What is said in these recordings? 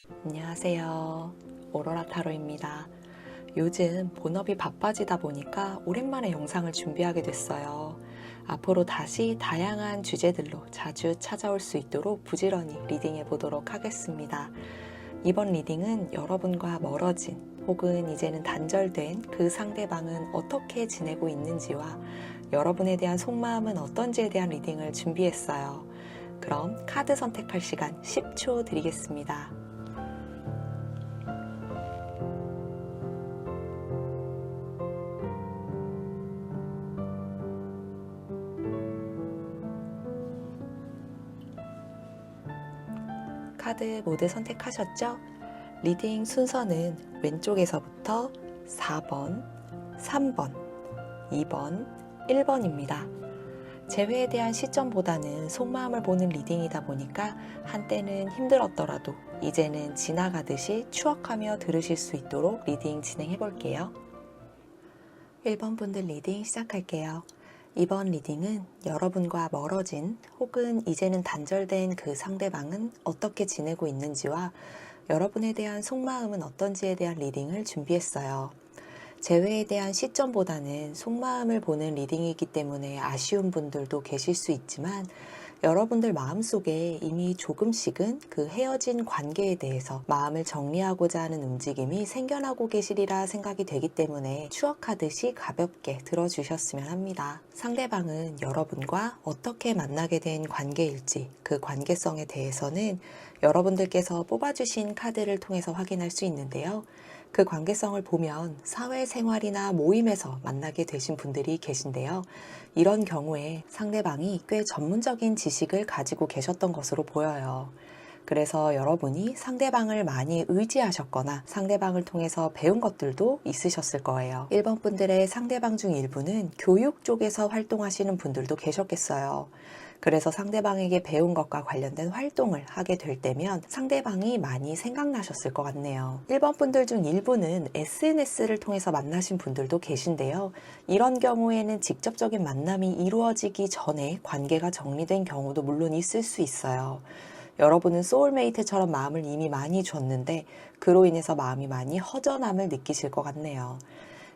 안녕하세요. 오로라 타로입니다. 요즘 본업이 바빠지다 보니까 오랜만에 영상을 준비하게 됐어요. 앞으로 다시 다양한 주제들로 자주 찾아올 수 있도록 부지런히 리딩해 보도록 하겠습니다. 이번 리딩은 여러분과 멀어진 혹은 이제는 단절된 그 상대방은 어떻게 지내고 있는지와 여러분에 대한 속마음은 어떤지에 대한 리딩을 준비했어요. 그럼 카드 선택할 시간 10초 드리겠습니다. 카드 모두 선택하셨죠? 리딩 순서는 왼쪽에서부터 4번, 3번, 2번, 1번입니다. 재회에 대한 시점보다는 속마음을 보는 리딩이다 보니까 한때는 힘들었더라도 이제는 지나가듯이 추억하며 들으실 수 있도록 리딩 진행해 볼게요. 1번 분들 리딩 시작할게요. 이번 리딩은 여러분과 멀어진 혹은 이제는 단절된 그 상대방은 어떻게 지내고 있는지와 여러분에 대한 속마음은 어떤지에 대한 리딩을 준비했어요. 재회에 대한 시점보다는 속마음을 보는 리딩이기 때문에 아쉬운 분들도 계실 수 있지만 여러분들 마음속에 이미 조금씩은 그 헤어진 관계에 대해서 마음을 정리하고자 하는 움직임이 생겨나고 계시리라 생각이 되기 때문에 추억하듯이 가볍게 들어주셨으면 합니다. 상대방은 여러분과 어떻게 만나게 된 관계일지 그 관계성에 대해서는 여러분들께서 뽑아주신 카드를 통해서 확인할 수 있는데요. 그 관계성을 보면 사회생활이나 모임에서 만나게 되신 분들이 계신데요. 이런 경우에 상대방이 꽤 전문적인 지식을 가지고 계셨던 것으로 보여요. 그래서 여러분이 상대방을 많이 의지하셨거나 상대방을 통해서 배운 것들도 있으셨을 거예요. 1번 분들의 상대방 중 일부는 교육 쪽에서 활동하시는 분들도 계셨겠어요. 그래서 상대방에게 배운 것과 관련된 활동을 하게 될 때면 상대방이 많이 생각나셨을 것 같네요. 1번 분들 중 일부는 SNS를 통해서 만나신 분들도 계신데요. 이런 경우에는 직접적인 만남이 이루어지기 전에 관계가 정리된 경우도 물론 있을 수 있어요. 여러분은 소울메이트처럼 마음을 이미 많이 줬는데 그로 인해서 마음이 많이 허전함을 느끼실 것 같네요.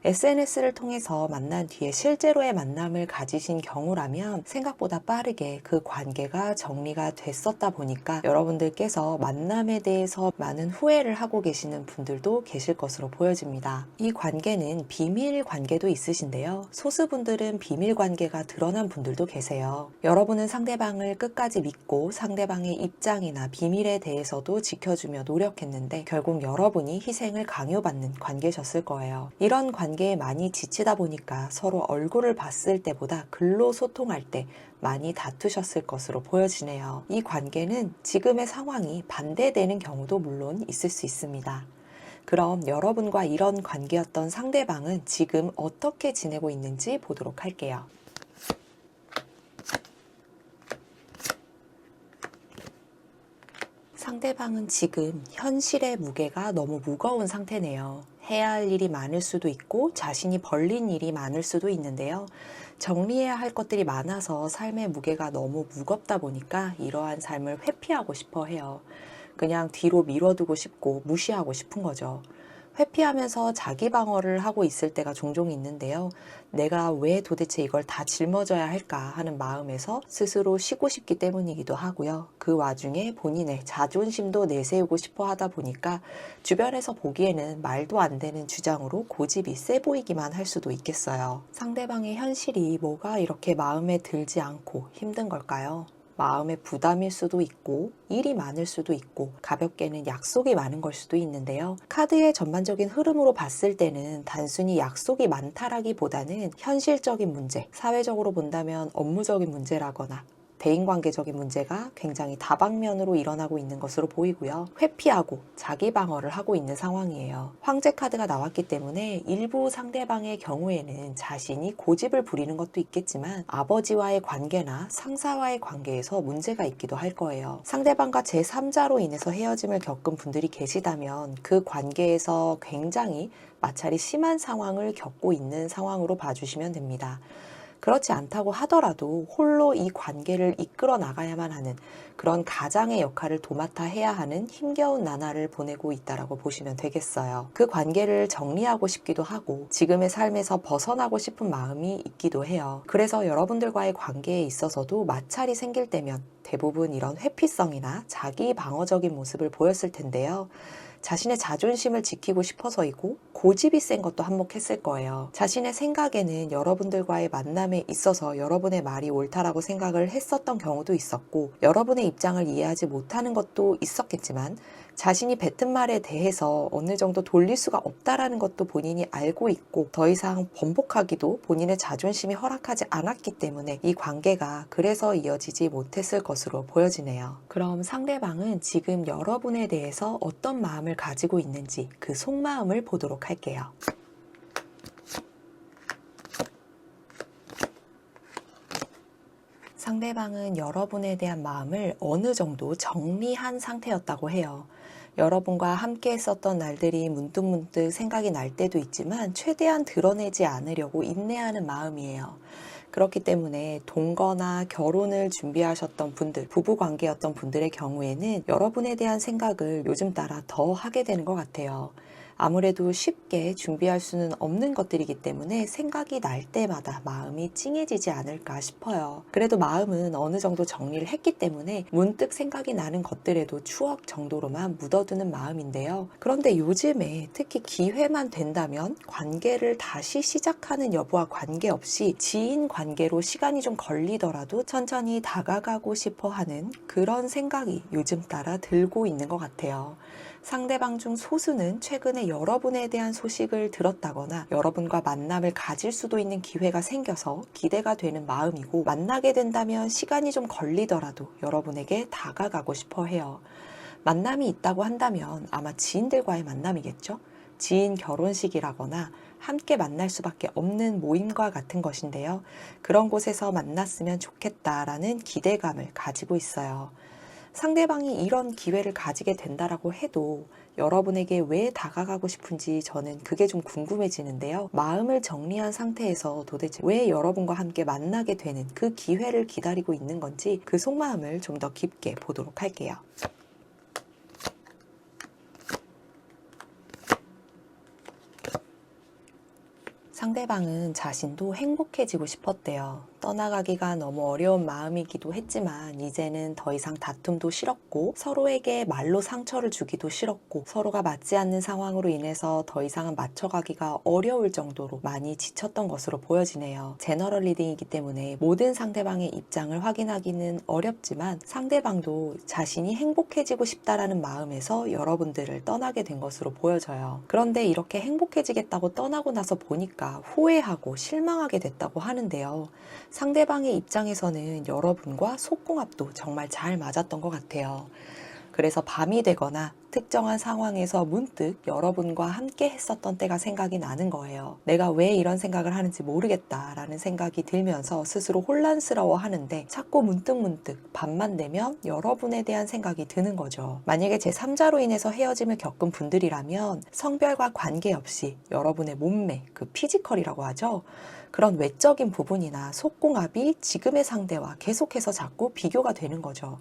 SNS를 통해서 만난 뒤에 실제로의 만남을 가지신 경우라면 생각보다 빠르게 그 관계가 정리가 됐었다 보니까 여러분들께서 만남에 대해서 많은 후회를 하고 계시는 분들도 계실 것으로 보여집니다. 이 관계는 비밀 관계도 있으신데요. 소수분들은 비밀 관계가 드러난 분들도 계세요. 여러분은 상대방을 끝까지 믿고 상대방의 입장이나 비밀에 대해서도 지켜주며 노력했는데 결국 여러분이 희생을 강요받는 관계셨을 거예요. 이런 관계에 많이 지치다 보니까 서로 얼굴을 봤을 때보다 글로 소통할 때 많이 다투셨을 것으로 보여지네요. 이 관계는 지금의 상황이 반대되는 경우도 물론 있을 수 있습니다. 그럼 여러분과 이런 관계였던 상대방은 지금 어떻게 지내고 있는지 보도록 할게요. 상대방은 지금 현실의 무게가 너무 무거운 상태네요. 해야 할 일이 많을 수도 있고 자신이 벌린 일이 많을 수도 있는데요. 정리해야 할 것들이 많아서 삶의 무게가 너무 무겁다 보니까 이러한 삶을 회피하고 싶어 해요. 그냥 뒤로 미뤄두고 싶고 무시하고 싶은 거죠. 회피하면서 자기 방어를 하고 있을 때가 종종 있는데요. 내가 왜 도대체 이걸 다 짊어져야 할까 하는 마음에서 스스로 쉬고 싶기 때문이기도 하고요. 그 와중에 본인의 자존심도 내세우고 싶어 하다 보니까 주변에서 보기에는 말도 안 되는 주장으로 고집이 세 보이기만 할 수도 있겠어요. 상대방의 현실이 뭐가 이렇게 마음에 들지 않고 힘든 걸까요? 마음의 부담일 수도 있고 일이 많을 수도 있고 가볍게는 약속이 많은 걸 수도 있는데요. 카드의 전반적인 흐름으로 봤을 때는 단순히 약속이 많다라기보다는 현실적인 문제, 사회적으로 본다면 업무적인 문제라거나 대인관계적인 문제가 굉장히 다방면으로 일어나고 있는 것으로 보이고요. 회피하고 자기 방어를 하고 있는 상황이에요. 황제 카드가 나왔기 때문에 일부 상대방의 경우에는 자신이 고집을 부리는 것도 있겠지만 아버지와의 관계나 상사와의 관계에서 문제가 있기도 할 거예요. 상대방과 제3자로 인해서 헤어짐을 겪은 분들이 계시다면 그 관계에서 굉장히 마찰이 심한 상황을 겪고 있는 상황으로 봐주시면 됩니다. 그렇지 않다고 하더라도 홀로 이 관계를 이끌어 나가야만 하는 그런 가장의 역할을 도맡아 해야 하는 힘겨운 나날을 보내고 있다라고 보시면 되겠어요. 그 관계를 정리하고 싶기도 하고 지금의 삶에서 벗어나고 싶은 마음이 있기도 해요. 그래서 여러분들과의 관계에 있어서도 마찰이 생길 때면 대부분 이런 회피성이나 자기 방어적인 모습을 보였을 텐데요. 자신의 자존심을 지키고 싶어서이고 고집이 센 것도 한몫했을 거예요. 자신의 생각에는 여러분들과의 만남에 있어서 여러분의 말이 옳다라고 생각을 했었던 경우도 있었고 여러분의 입장을 이해하지 못하는 것도 있었겠지만 자신이 뱉은 말에 대해서 어느 정도 돌릴 수가 없다라는 것도 본인이 알고 있고 더 이상 번복하기도 본인의 자존심이 허락하지 않았기 때문에 이 관계가 그래서 이어지지 못했을 것으로 보여지네요. 그럼 상대방은 지금 여러분에 대해서 어떤 마음을 가지고 있는지 그 속마음을 보도록 할게요. 상대방은 여러분에 대한 마음을 어느 정도 정리한 상태였다고 해요. 여러분과 함께 했었던 날들이 문득문득 생각이 날 때도 있지만 최대한 드러내지 않으려고 인내하는 마음이에요. 그렇기 때문에 동거나 결혼을 준비하셨던 분들, 부부관계였던 분들의 경우에는 여러분에 대한 생각을 요즘 따라 더 하게 되는 것 같아요. 아무래도 쉽게 준비할 수는 없는 것들이기 때문에 생각이 날 때마다 마음이 찡해지지 않을까 싶어요. 그래도 마음은 어느 정도 정리를 했기 때문에 문득 생각이 나는 것들에도 추억 정도로만 묻어두는 마음인데요. 그런데 요즘에 특히 기회만 된다면 관계를 다시 시작하는 여부와 관계없이 지인 관계로 시간이 좀 걸리더라도 천천히 다가가고 싶어 하는 그런 생각이 요즘 따라 들고 있는 것 같아요. 상대방 중 소수는 최근에 여러분에 대한 소식을 들었다거나 여러분과 만남을 가질 수도 있는 기회가 생겨서 기대가 되는 마음이고 만나게 된다면 시간이 좀 걸리더라도 여러분에게 다가가고 싶어 해요. 만남이 있다고 한다면 아마 지인들과의 만남이겠죠? 지인 결혼식이라거나 함께 만날 수밖에 없는 모임과 같은 것인데요. 그런 곳에서 만났으면 좋겠다라는 기대감을 가지고 있어요. 상대방이 이런 기회를 가지게 된다라고 해도 여러분에게 왜 다가가고 싶은지 저는 그게 좀 궁금해지는데요. 마음을 정리한 상태에서 도대체 왜 여러분과 함께 만나게 되는 그 기회를 기다리고 있는 건지 그 속마음을 좀 더 깊게 보도록 할게요. 상대방은 자신도 행복해지고 싶었대요. 떠나가기가 너무 어려운 마음이기도 했지만 이제는 더 이상 다툼도 싫었고 서로에게 말로 상처를 주기도 싫었고 서로가 맞지 않는 상황으로 인해서 더 이상은 맞춰가기가 어려울 정도로 많이 지쳤던 것으로 보여지네요. 제너럴 리딩이기 때문에 모든 상대방의 입장을 확인하기는 어렵지만 상대방도 자신이 행복해지고 싶다라는 마음에서 여러분들을 떠나게 된 것으로 보여져요. 그런데 이렇게 행복해지겠다고 떠나고 나서 보니까 후회하고 실망하게 됐다고 하는데요. 상대방의 입장에서는 여러분과 속궁합도 정말 잘 맞았던 것 같아요. 그래서 밤이 되거나 특정한 상황에서 문득 여러분과 함께 했었던 때가 생각이 나는 거예요. 내가 왜 이런 생각을 하는지 모르겠다라는 생각이 들면서 스스로 혼란스러워 하는데 자꾸 문득문득 밤만 되면 여러분에 대한 생각이 드는 거죠. 만약에 제3자로 인해서 헤어짐을 겪은 분들이라면 성별과 관계없이 여러분의 몸매, 그 피지컬이라고 하죠. 그런 외적인 부분이나 속궁합이 지금의 상대와 계속해서 자꾸 비교가 되는 거죠.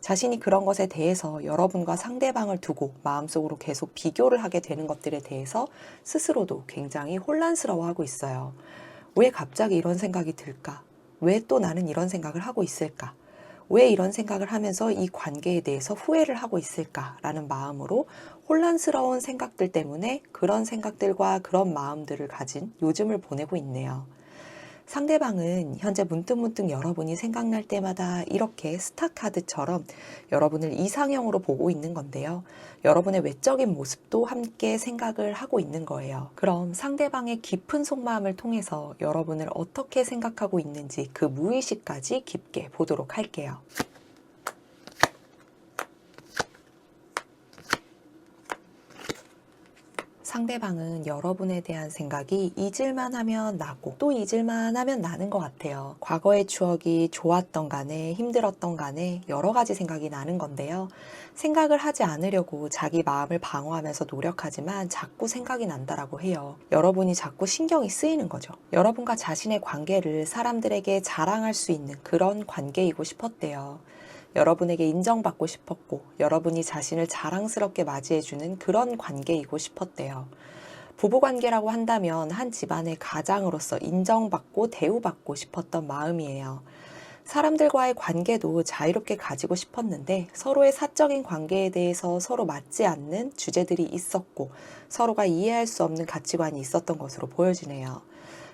자신이 그런 것에 대해서 여러분과 상대방을 두고 마음속으로 계속 비교를 하게 되는 것들에 대해서 스스로도 굉장히 혼란스러워하고 있어요. 왜 갑자기 이런 생각이 들까? 왜 또 나는 이런 생각을 하고 있을까? 왜 이런 생각을 하면서 이 관계에 대해서 후회를 하고 있을까라는 마음으로 혼란스러운 생각들 때문에 그런 생각들과 그런 마음들을 가진 요즘을 보내고 있네요. 상대방은 현재 문득문득 여러분이 생각날 때마다 이렇게 스타카드처럼 여러분을 이상형으로 보고 있는 건데요. 여러분의 외적인 모습도 함께 생각을 하고 있는 거예요. 그럼 상대방의 깊은 속마음을 통해서 여러분을 어떻게 생각하고 있는지 그 무의식까지 깊게 보도록 할게요. 상대방은 여러분에 대한 생각이 잊을만 하면 나고 또 잊을만 하면 나는 것 같아요. 과거의 추억이 좋았던 간에 힘들었던 간에 여러 가지 생각이 나는 건데요. 생각을 하지 않으려고 자기 마음을 방어하면서 노력하지만 자꾸 생각이 난다라고 해요. 여러분이 자꾸 신경이 쓰이는 거죠. 여러분과 자신의 관계를 사람들에게 자랑할 수 있는 그런 관계이고 싶었대요. 여러분에게 인정받고 싶었고 여러분이 자신을 자랑스럽게 맞이해주는 그런 관계이고 싶었대요. 부부관계라고 한다면 한 집안의 가장으로서 인정받고 대우받고 싶었던 마음이에요. 사람들과의 관계도 자유롭게 가지고 싶었는데 서로의 사적인 관계에 대해서 서로 맞지 않는 주제들이 있었고 서로가 이해할 수 없는 가치관이 있었던 것으로 보여지네요.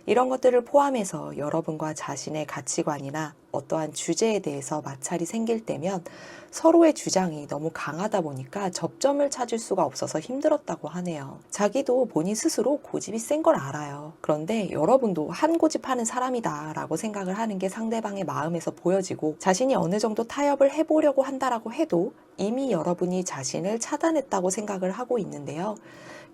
이런 것들을 포함해서 여러분과 자신의 가치관이나 어떠한 주제에 대해서 마찰이 생길 때면 서로의 주장이 너무 강하다 보니까 접점을 찾을 수가 없어서 힘들었다고 하네요. 자기도 본인 스스로 고집이 센 걸 알아요. 그런데 여러분도 한 고집하는 사람이다 라고 생각을 하는 게 상대방의 마음에서 보여지고 자신이 어느 정도 타협을 해보려고 한다라고 해도 이미 여러분이 자신을 차단했다고 생각을 하고 있는데요.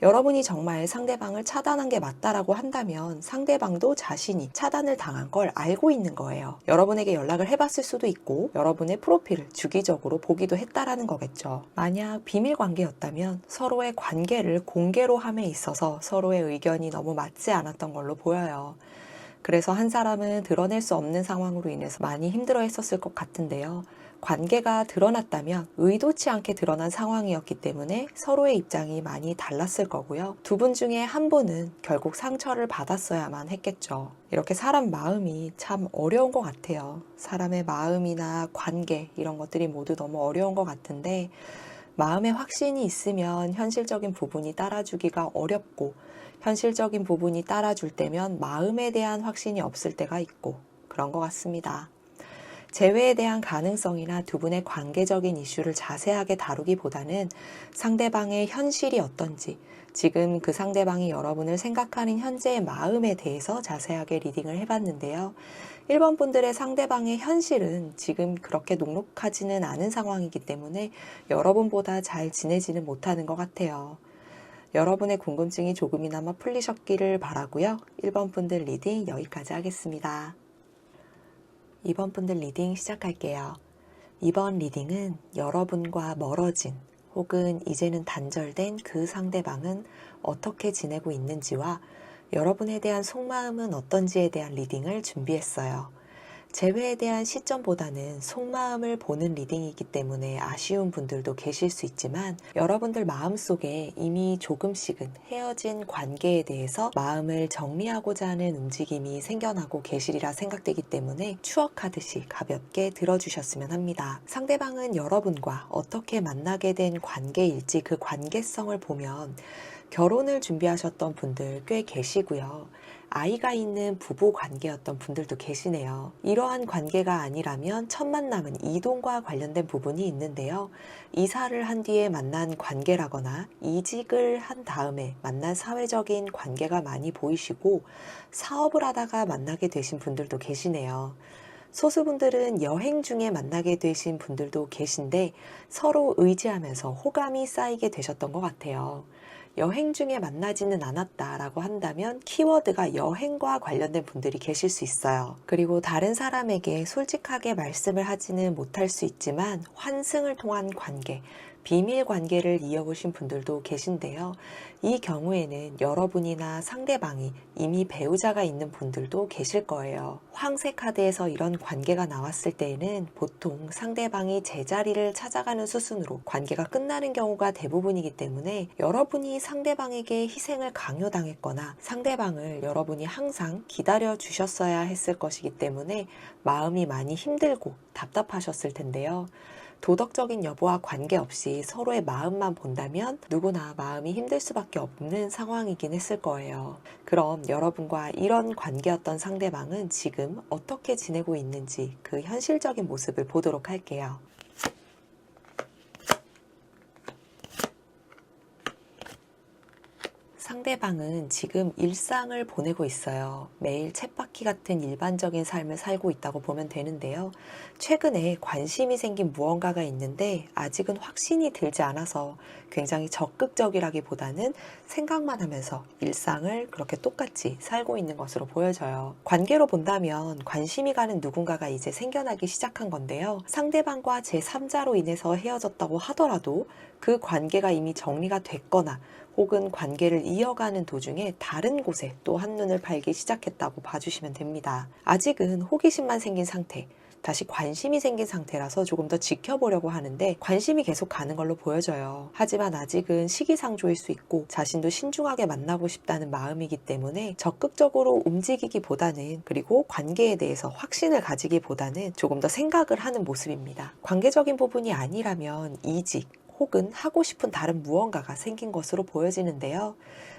여러분이 정말 상대방을 차단한 게 맞다라고 한다면 상대방도 자신이 차단을 당한 걸 알고 있는 거예요. 여러분에게 연락을 해봤을 수도 있고 여러분의 프로필을 주기적으로 보기도 했다라는 거겠죠. 만약 비밀 관계였다면 서로의 관계를 공개로 함에 있어서 서로의 의견이 너무 맞지 않았던 걸로 보여요. 그래서 한 사람은 드러낼 수 없는 상황으로 인해서 많이 힘들어 했었을 것 같은데요. 관계가 드러났다면 의도치 않게 드러난 상황이었기 때문에 서로의 입장이 많이 달랐을 거고요. 두 분 중에 한 분은 결국 상처를 받았어야만 했겠죠. 이렇게 사람 마음이 참 어려운 것 같아요. 사람의 마음이나 관계 이런 것들이 모두 너무 어려운 것 같은데 마음에 확신이 있으면 현실적인 부분이 따라주기가 어렵고 현실적인 부분이 따라줄 때면 마음에 대한 확신이 없을 때가 있고 그런 것 같습니다. 재회에 대한 가능성이나 두 분의 관계적인 이슈를 자세하게 다루기보다는 상대방의 현실이 어떤지, 지금 그 상대방이 여러분을 생각하는 현재의 마음에 대해서 자세하게 리딩을 해봤는데요. 1번 분들의 상대방의 현실은 지금 그렇게 녹록하지는 않은 상황이기 때문에 여러분보다 잘 지내지는 못하는 것 같아요. 여러분의 궁금증이 조금이나마 풀리셨기를 바라고요. 1번 분들 리딩 여기까지 하겠습니다. 2번 분들 리딩 시작할게요. 이번 리딩은 여러분과 멀어진 혹은 이제는 단절된 그 상대방은 어떻게 지내고 있는지와 여러분에 대한 속마음은 어떤지에 대한 리딩을 준비했어요. 재회에 대한 시점보다는 속마음을 보는 리딩이기 때문에 아쉬운 분들도 계실 수 있지만 여러분들 마음속에 이미 조금씩은 헤어진 관계에 대해서 마음을 정리하고자 하는 움직임이 생겨나고 계시리라 생각되기 때문에 추억하듯이 가볍게 들어주셨으면 합니다. 상대방은 여러분과 어떻게 만나게 된 관계일지 그 관계성을 보면 결혼을 준비하셨던 분들 꽤 계시고요. 아이가 있는 부부 관계였던 분들도 계시네요. 이러한 관계가 아니라면 첫 만남은 이동과 관련된 부분이 있는데요. 이사를 한 뒤에 만난 관계라거나 이직을 한 다음에 만난 사회적인 관계가 많이 보이시고 사업을 하다가 만나게 되신 분들도 계시네요. 소수분들은 여행 중에 만나게 되신 분들도 계신데 서로 의지하면서 호감이 쌓이게 되셨던 것 같아요. 여행 중에 만나지는 않았다라고 한다면 키워드가 여행과 관련된 분들이 계실 수 있어요. 그리고 다른 사람에게 솔직하게 말씀을 하지는 못할 수 있지만 환승을 통한 관계, 비밀 관계를 이어보신 분들도 계신데요. 이 경우에는 여러분이나 상대방이 이미 배우자가 있는 분들도 계실 거예요. 황새 카드에서 이런 관계가 나왔을 때에는 보통 상대방이 제자리를 찾아가는 수순으로 관계가 끝나는 경우가 대부분이기 때문에 여러분이 상대방에게 희생을 강요당했거나 상대방을 여러분이 항상 기다려 주셨어야 했을 것이기 때문에 마음이 많이 힘들고 답답하셨을 텐데요. 도덕적인 여부와 관계없이 서로의 마음만 본다면 누구나 마음이 힘들 수밖에 없는 상황이긴 했을 거예요. 그럼 여러분과 이런 관계였던 상대방은 지금 어떻게 지내고 있는지 그 현실적인 모습을 보도록 할게요. 상대방은 지금 일상을 보내고 있어요. 매일 쳇바퀴 같은 일반적인 삶을 살고 있다고 보면 되는데요. 최근에 관심이 생긴 무언가가 있는데 아직은 확신이 들지 않아서 굉장히 적극적이라기보다는 생각만 하면서 일상을 그렇게 똑같이 살고 있는 것으로 보여져요. 관계로 본다면 관심이 가는 누군가가 이제 생겨나기 시작한 건데요. 상대방과 제3자로 인해서 헤어졌다고 하더라도 그 관계가 이미 정리가 됐거나 혹은 관계를 이어가는 도중에 다른 곳에 또 한눈을 팔기 시작했다고 봐주시면 됩니다. 아직은 호기심만 생긴 상태, 다시 관심이 생긴 상태라서 조금 더 지켜보려고 하는데 관심이 계속 가는 걸로 보여져요. 하지만 아직은 시기상조일 수 있고 자신도 신중하게 만나고 싶다는 마음이기 때문에 적극적으로 움직이기보다는, 그리고 관계에 대해서 확신을 가지기보다는 조금 더 생각을 하는 모습입니다. 관계적인 부분이 아니라면 이직 혹은 하고 싶은 다른 무언가가 생긴 것으로 보여지는데요.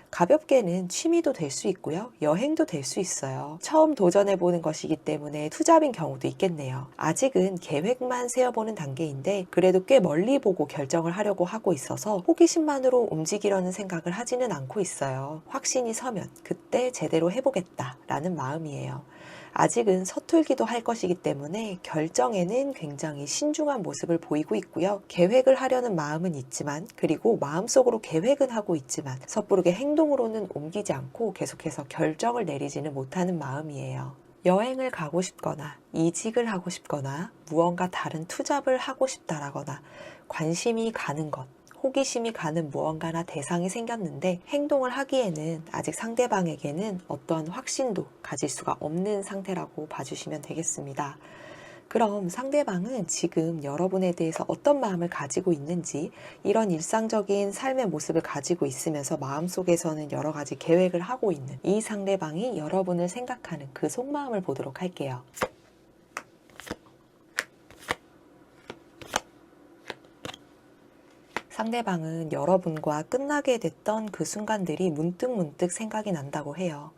가볍게는 취미도 될 수 있고요. 여행도 될 수 있어요. 처음 도전해보는 것이기 때문에 투잡인 경우도 있겠네요. 아직은 계획만 세워보는 단계인데 그래도 꽤 멀리 보고 결정을 하려고 하고 있어서 호기심만으로 움직이려는 생각을 하지는 않고 있어요. 확신이 서면 그때 제대로 해보겠다라는 마음이에요. 아직은 서툴기도 할 것이기 때문에 결정에는 굉장히 신중한 모습을 보이고 있고요. 계획을 하려는 마음은 있지만, 그리고 마음속으로 계획은 하고 있지만 섣부르게 행동으로는 옮기지 않고 계속해서 결정을 내리지는 못하는 마음이에요. 여행을 가고 싶거나 이직을 하고 싶거나 무언가 다른 투잡을 하고 싶다라거나 관심이 가는 것, 호기심이 가는 무언가나 대상이 생겼는데 행동을 하기에는 아직 상대방에게는 어떠한 확신도 가질 수가 없는 상태라고 봐주시면 되겠습니다. 그럼 상대방은 지금 여러분에 대해서 어떤 마음을 가지고 있는지, 이런 일상적인 삶의 모습을 가지고 있으면서 마음속에서는 여러 가지 계획을 하고 있는 이 상대방이 여러분을 생각하는 그 속마음을 보도록 할게요. 상대방은 여러분과 끝나게 됐던 그 순간들이 문득문득 생각이 난다고 해요.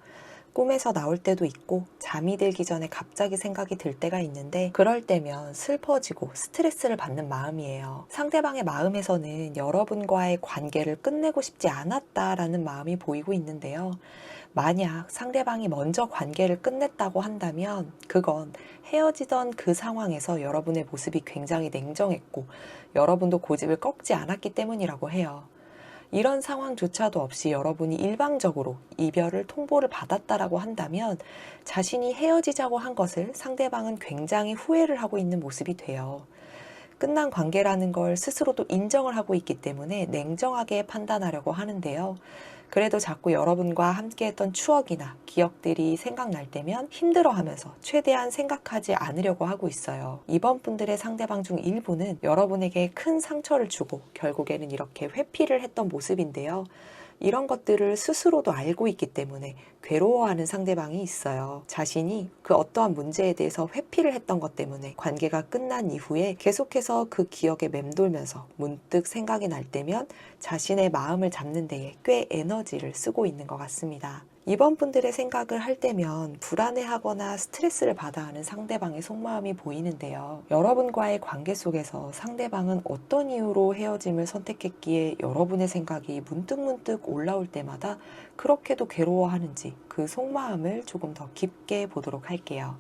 꿈에서 나올 때도 있고 잠이 들기 전에 갑자기 생각이 들 때가 있는데 그럴 때면 슬퍼지고 스트레스를 받는 마음이에요. 상대방의 마음에서는 여러분과의 관계를 끝내고 싶지 않았다라는 마음이 보이고 있는데요. 만약 상대방이 먼저 관계를 끝냈다고 한다면 그건 헤어지던 그 상황에서 여러분의 모습이 굉장히 냉정했고 여러분도 고집을 꺾지 않았기 때문이라고 해요. 이런 상황조차도 없이 여러분이 일방적으로 이별을 통보를 받았다라고 한다면 자신이 헤어지자고 한 것을 상대방은 굉장히 후회를 하고 있는 모습이 돼요. 끝난 관계라는 걸 스스로도 인정을 하고 있기 때문에 냉정하게 판단하려고 하는데요. 그래도 자꾸 여러분과 함께했던 추억이나 기억들이 생각날 때면 힘들어하면서 최대한 생각하지 않으려고 하고 있어요. 이번 분들의 상대방 중 일부는 여러분에게 큰 상처를 주고 결국에는 이렇게 회피를 했던 모습인데요. 이런 것들을 스스로도 알고 있기 때문에 괴로워하는 상대방이 있어요. 자신이 그 어떠한 문제에 대해서 회피를 했던 것 때문에 관계가 끝난 이후에 계속해서 그 기억에 맴돌면서 문득 생각이 날 때면 자신의 마음을 잡는 데에 꽤 에너지를 쓰고 있는 것 같습니다. 이번 분들의 생각을 할 때면 불안해하거나 스트레스를 받아 하는 상대방의 속마음이 보이는데요. 여러분과의 관계 속에서 상대방은 어떤 이유로 헤어짐을 선택했기에 여러분의 생각이 문득문득 올라올 때마다 그렇게도 괴로워하는지 그 속마음을 조금 더 깊게 보도록 할게요.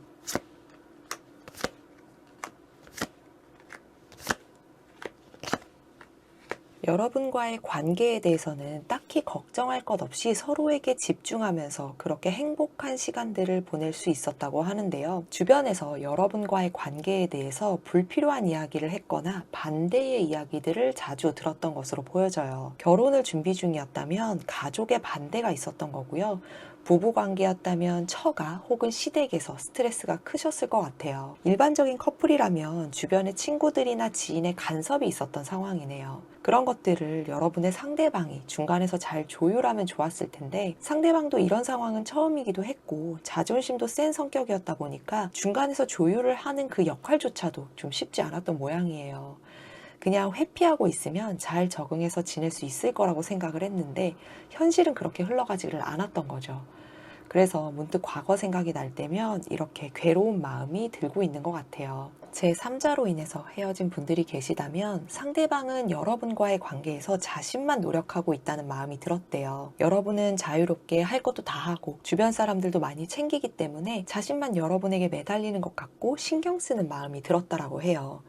여러분과의 관계에 대해서는 딱히 걱정할 것 없이 서로에게 집중하면서 그렇게 행복한 시간들을 보낼 수 있었다고 하는데요. 주변에서 여러분과의 관계에 대해서 불필요한 이야기를 했거나 반대의 이야기들을 자주 들었던 것으로 보여져요. 결혼을 준비 중이었다면 가족의 반대가 있었던 거고요. 부부관계였다면 처가 혹은 시댁에서 스트레스가 크셨을 것 같아요. 일반적인 커플이라면 주변의 친구들이나 지인의 간섭이 있었던 상황이네요. 그런 것들을 여러분의 상대방이 중간에서 잘 조율하면 좋았을 텐데 상대방도 이런 상황은 처음이기도 했고 자존심도 센 성격이었다 보니까 중간에서 조율을 하는 그 역할조차도 좀 쉽지 않았던 모양이에요. 그냥 회피하고 있으면 잘 적응해서 지낼 수 있을 거라고 생각을 했는데 현실은 그렇게 흘러가지를 않았던 거죠. 그래서 문득 과거 생각이 날 때면 이렇게 괴로운 마음이 들고 있는 것 같아요. 제3자로 인해서 헤어진 분들이 계시다면 상대방은 여러분과의 관계에서 자신만 노력하고 있다는 마음이 들었대요. 여러분은 자유롭게 할 것도 다 하고 주변 사람들도 많이 챙기기 때문에 자신만 여러분에게 매달리는 것 같고 신경 쓰는 마음이 들었다라고 해요.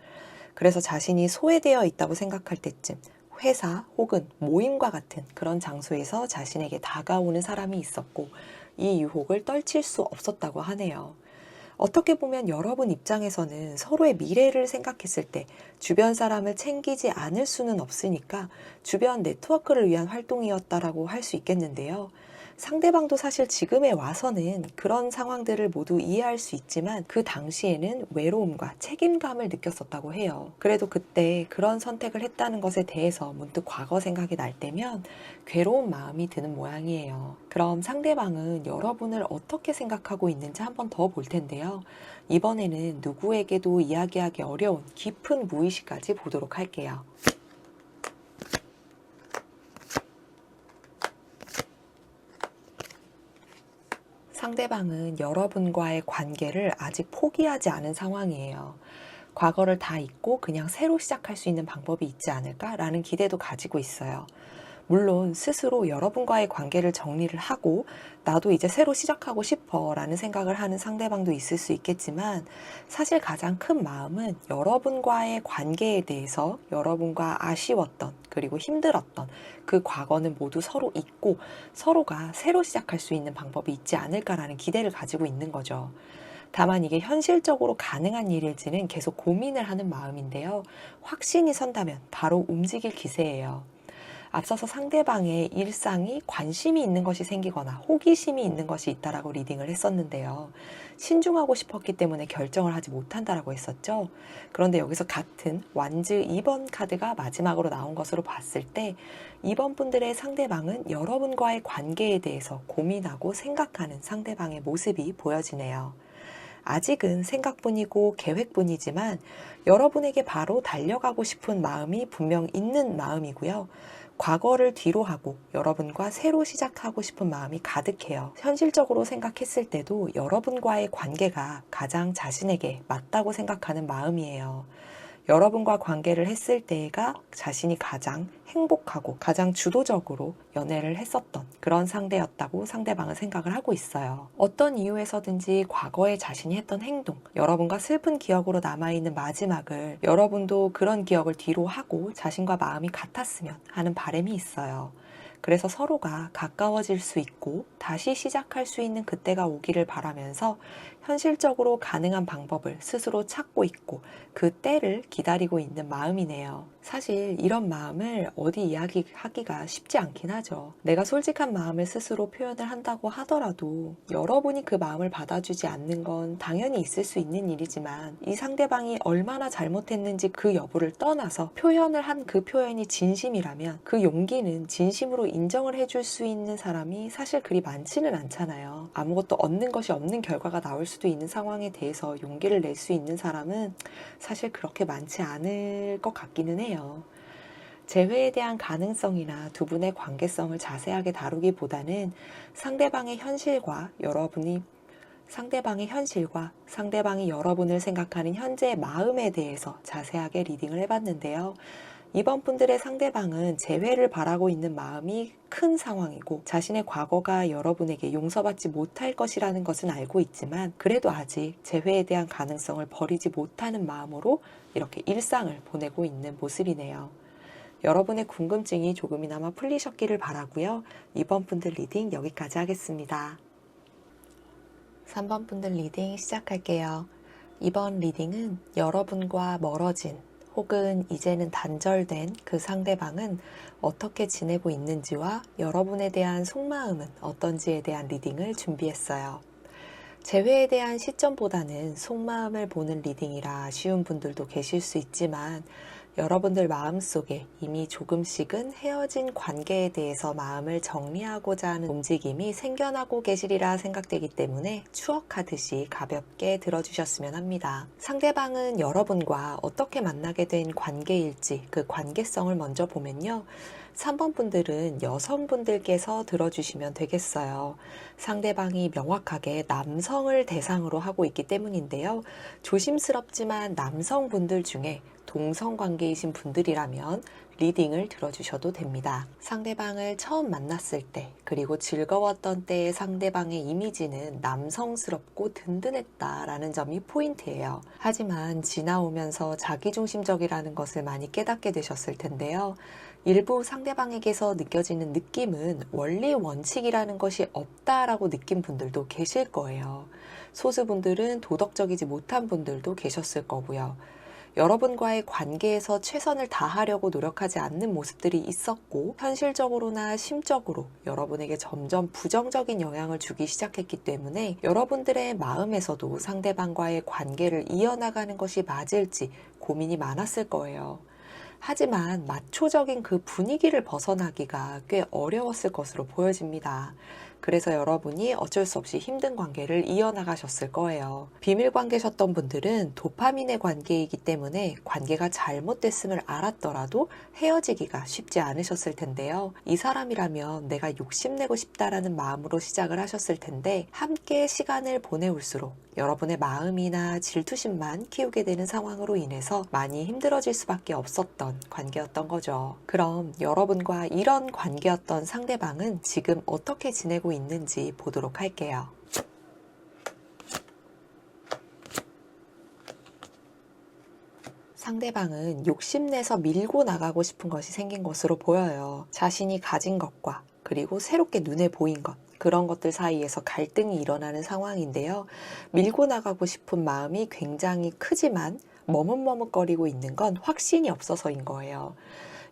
그래서 자신이 소외되어 있다고 생각할 때쯤 회사 혹은 모임과 같은 그런 장소에서 자신에게 다가오는 사람이 있었고 이 유혹을 떨칠 수 없었다고 하네요. 어떻게 보면 여러분 입장에서는 서로의 미래를 생각했을 때 주변 사람을 챙기지 않을 수는 없으니까 주변 네트워크를 위한 활동이었다라고 할 수 있겠는데요. 상대방도 사실 지금에 와서는 그런 상황들을 모두 이해할 수 있지만 그 당시에는 외로움과 책임감을 느꼈었다고 해요. 그래도 그때 그런 선택을 했다는 것에 대해서 문득 과거 생각이 날 때면 괴로운 마음이 드는 모양이에요. 그럼 상대방은 여러분을 어떻게 생각하고 있는지 한번 더 볼 텐데요. 이번에는 누구에게도 이야기하기 어려운 깊은 무의식까지 보도록 할게요. 상대방은 여러분과의 관계를 아직 포기하지 않은 상황이에요. 과거를 다 잊고 그냥 새로 시작할 수 있는 방법이 있지 않을까라는 기대도 가지고 있어요. 물론 스스로 여러분과의 관계를 정리를 하고 나도 이제 새로 시작하고 싶어 라는 생각을 하는 상대방도 있을 수 있겠지만 사실 가장 큰 마음은 여러분과의 관계에 대해서 여러분과 아쉬웠던 그리고 힘들었던 그 과거는 모두 서로 잊고 서로가 새로 시작할 수 있는 방법이 있지 않을까라는 기대를 가지고 있는 거죠. 다만 이게 현실적으로 가능한 일일지는 계속 고민을 하는 마음인데요. 확신이 선다면 바로 움직일 기세예요. 앞서서 상대방의 일상이 관심이 있는 것이 생기거나 호기심이 있는 것이 있다라고 리딩을 했었는데요. 신중하고 싶었기 때문에 결정을 하지 못한다라고 했었죠. 그런데 여기서 같은 완즈 2번 카드가 마지막으로 나온 것으로 봤을 때 2번 분들의 상대방은 여러분과의 관계에 대해서 고민하고 생각하는 상대방의 모습이 보여지네요. 아직은 생각뿐이고 계획뿐이지만 여러분에게 바로 달려가고 싶은 마음이 분명 있는 마음이고요. 과거를 뒤로 하고 여러분과 새로 시작하고 싶은 마음이 가득해요. 현실적으로 생각했을 때도 여러분과의 관계가 가장 자신에게 맞다고 생각하는 마음이에요. 여러분과 관계를 했을 때가 자신이 가장 행복하고 가장 주도적으로 연애를 했었던 그런 상대였다고 상대방은 생각을 하고 있어요. 어떤 이유에서든지 과거에 자신이 했던 행동, 여러분과 슬픈 기억으로 남아있는 마지막을 여러분도 그런 기억을 뒤로 하고 자신과 마음이 같았으면 하는 바람이 있어요. 그래서 서로가 가까워질 수 있고 다시 시작할 수 있는 그때가 오기를 바라면서 현실적으로 가능한 방법을 스스로 찾고 있고 그 때를 기다리고 있는 마음이네요. 사실 이런 마음을 어디 이야기하기가 쉽지 않긴 하죠. 내가 솔직한 마음을 스스로 표현을 한다고 하더라도 여러분이 그 마음을 받아주지 않는 건 당연히 있을 수 있는 일이지만 이 상대방이 얼마나 잘못했는지 그 여부를 떠나서 표현을 한 그 표현이 진심이라면 그 용기는 진심으로 인정을 해줄 수 있는 사람이 사실 그리 많지는 않잖아요. 아무것도 얻는 것이 없는 결과가 나올 수도 있는 상황에 대해서 용기를 낼 수 있는 사람은 사실 그렇게 많지 않을 것 같기는 해요. 재회에 대한 가능성이나 두 분의 관계성을 자세하게 다루기보다는 상대방의 현실과 상대방이 여러분을 생각하는 현재의 마음에 대해서 자세하게 리딩을 해봤는데요. 이번 분들의 상대방은 재회를 바라고 있는 마음이 큰 상황이고 자신의 과거가 여러분에게 용서받지 못할 것이라는 것은 알고 있지만 그래도 아직 재회에 대한 가능성을 버리지 못하는 마음으로 이렇게 일상을 보내고 있는 모습이네요. 여러분의 궁금증이 조금이나마 풀리셨기를 바라고요. 이번 분들 리딩 여기까지 하겠습니다. 3번 분들 리딩 시작할게요. 이번 리딩은 여러분과 멀어진 혹은 이제는 단절된 그 상대방은 어떻게 지내고 있는지와 여러분에 대한 속마음은 어떤지에 대한 리딩을 준비했어요. 재회에 대한 시점보다는 속마음을 보는 리딩이라 아쉬운 분들도 계실 수 있지만 여러분들 마음속에 이미 조금씩은 헤어진 관계에 대해서 마음을 정리하고자 하는 움직임이 생겨나고 계시리라 생각되기 때문에 추억하듯이 가볍게 들어주셨으면 합니다. 상대방은 여러분과 어떻게 만나게 된 관계일지 그 관계성을 먼저 보면요. 3번 분들은 여성분들께서 들어주시면 되겠어요. 상대방이 명확하게 남성을 대상으로 하고 있기 때문인데요. 조심스럽지만 남성분들 중에 동성관계이신 분들이라면 리딩을 들어주셔도 됩니다. 상대방을 처음 만났을 때, 그리고 즐거웠던 때의 상대방의 이미지는 남성스럽고 든든했다라는 점이 포인트예요. 하지만 지나오면서 자기중심적이라는 것을 많이 깨닫게 되셨을 텐데요. 일부 상대방에게서 느껴지는 느낌은 원리 원칙이라는 것이 없다라고 느낀 분들도 계실 거예요. 소수분들은 도덕적이지 못한 분들도 계셨을 거고요. 여러분과의 관계에서 최선을 다하려고 노력하지 않는 모습들이 있었고, 현실적으로나 심적으로 여러분에게 점점 부정적인 영향을 주기 시작했기 때문에 여러분들의 마음에서도 상대방과의 관계를 이어나가는 것이 맞을지 고민이 많았을 거예요. 하지만 마초적인 그 분위기를 벗어나기가 꽤 어려웠을 것으로 보여집니다. 그래서 여러분이 어쩔 수 없이 힘든 관계를 이어나가셨을 거예요. 비밀 관계셨던 분들은 도파민의 관계이기 때문에 관계가 잘못됐음을 알았더라도 헤어지기가 쉽지 않으셨을 텐데요. 이 사람이라면 내가 욕심내고 싶다라는 마음으로 시작을 하셨을 텐데, 함께 시간을 보내올수록 여러분의 마음이나 질투심만 키우게 되는 상황으로 인해서 많이 힘들어질 수밖에 없었던 관계였던 거죠. 그럼 여러분과 이런 관계였던 상대방은 지금 어떻게 지내고 있는지 보도록 할게요. 상대방은 욕심내서 밀고 나가고 싶은 것이 생긴 것으로 보여요. 자신이 가진 것과 그리고 새롭게 눈에 보인 것, 그런 것들 사이에서 갈등이 일어나는 상황인데요. 밀고 나가고 싶은 마음이 굉장히 크지만 머뭇머뭇거리고 있는 건 확신이 없어서인 거예요.